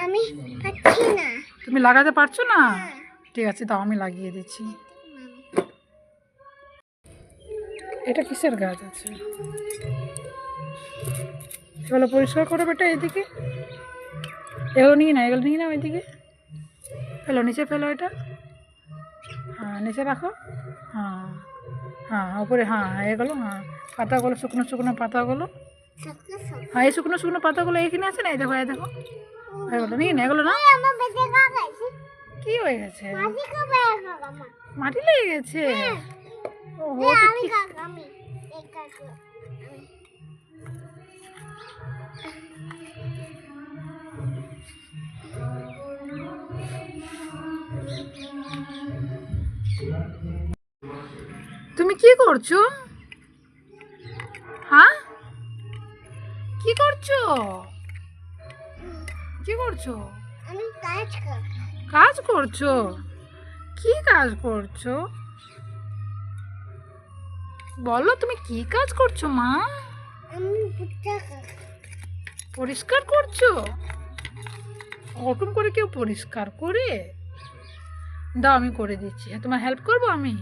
আমি পাচ্ছি না। তুমি লাগাতে পারছো না? ঠিক আছে, তাও আমি লাগিয়ে দিচ্ছি। এটা কিসের গাছ আছে? এগুলো পরিষ্কার করো বেটা, এদিকে এগুলো নিয়ে না ওইদিকে ফেলো, নিচে ফেলো এটা। হ্যাঁ, নিচে রাখো। হ্যাঁ হ্যাঁ, উপরে। হ্যাঁ, এগুলো। হ্যাঁ, পাতাগুলো, শুকনো শুকনো পাতাগুলো। হ্যাঁ, এই শুকনো শুকনো পাতাগুলো এইখানে আছে না? এই দেখো, এই দেখো, এগুলো নিয়ে না, এগুলো না। কি হয়ে গেছে? মাটি লেগে গেছে? ওহো, তো কি- তুমি কি করছো? হ্যাঁ, কি করছো? কি করছো? আমি কাজ করি। কাজ করছো? কি কাজ করছো? বলো, তুমি কি কাজ করছো মা? আমি ভুট্টা খাই। পরিষ্কার করছো? ওরকম করে কেউ পরিষ্কার করে? দাও, আমি করে দিচ্ছি। হ্যাঁ, তোমার হেল্প করবো আমি?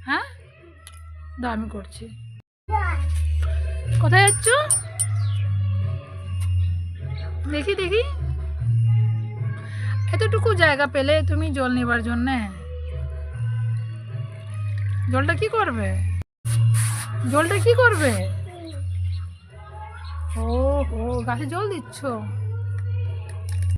হ্যাঁ, দাও, আমি করছি। কোথায় যাচ্ছ? দেখি দেখি, এতটুকু জায়গা পেলে তুমি জল নেবার জন্যে? জলটা কি করবে? জলটা কি করবে? ও হো, গাছে জল দিচ্ছ?